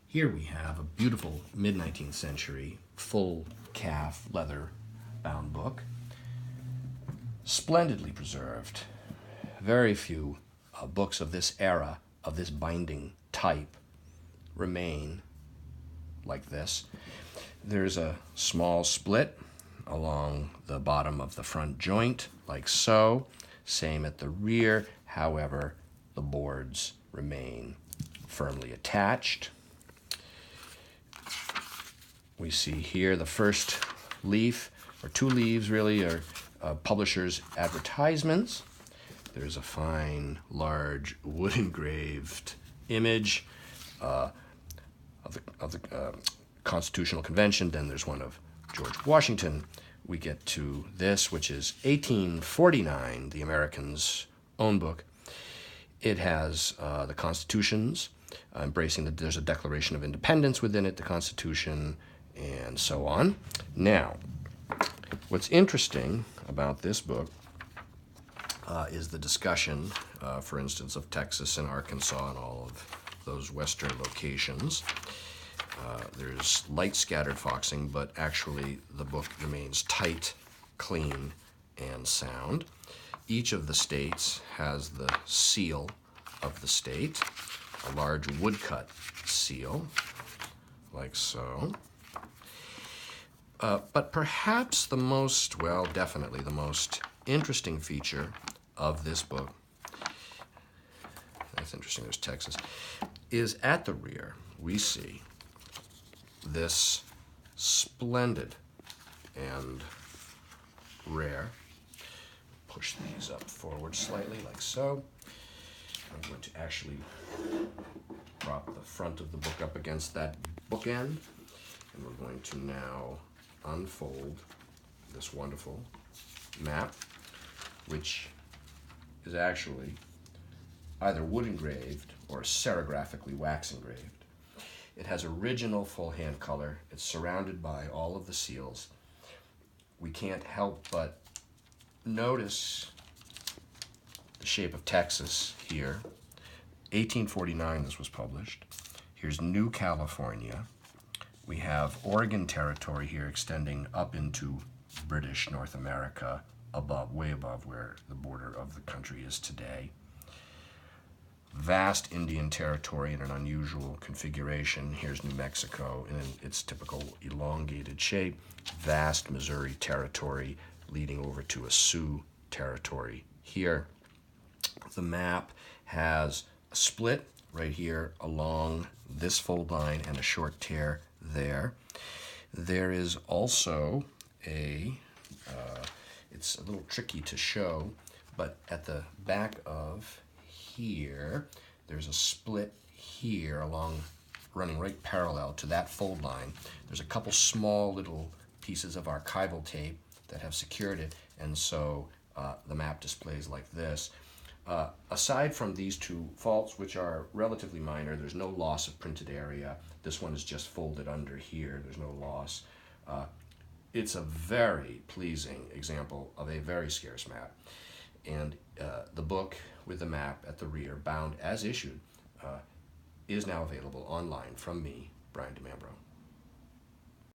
Here we have a beautiful mid-19th century full calf leather bound book, splendidly preserved. Very few books of this era, of this binding type, remain like this. There's a small split along the bottom of the front joint, like so. Same at the rear. However, the boards remain firmly attached. We see here the first leaf, or two leaves really, are publishers' advertisements. There's a fine, large, wood engraved image of the Constitutional Convention. Then there's one of George Washington. We get to this, which is 1849, the Americans' own book. It has the constitutions, embracing that there's a Declaration of Independence within it, the Constitution, and so on. Now, what's interesting about this book is the discussion, for instance, of Texas and Arkansas and all of those western locations. There's light scattered foxing, but actually the book remains tight, clean, and sound. Each of the states has the seal of the state, a large woodcut seal, like so. But perhaps the most, well, definitely the most interesting feature of this book, that's interesting, there's Texas, is at the rear we see this splendid and rare, push these up forward slightly like so. I'm going to actually prop the front of the book up against that bookend, and we're going to now unfold this wonderful map, which is actually either wood engraved or cerographically wax engraved. It has original full hand color. It's surrounded by all of the seals. We can't help but notice the shape of Texas here. 1849 this was published. Here's New California. We have Oregon Territory here extending up into British North America, above, way above where the border of the country is today. Vast Indian Territory in an unusual configuration. Here's New Mexico in its typical elongated shape. Vast Missouri Territory leading over to a Sioux Territory here. The map has a split right here along this fold line and a short tear there. There is also it's a little tricky to show, but at the back of here, there's a split here along, running right parallel to that fold line. There's a couple small little pieces of archival tape that have secured it, and so the map displays like this. Aside from these two faults, which are relatively minor, there's no loss of printed area. This one is just folded under here. There's no loss. It's a very pleasing example of a very scarce map. And the book with the map at the rear, bound as issued, is now available online from me, Brian DeMambro.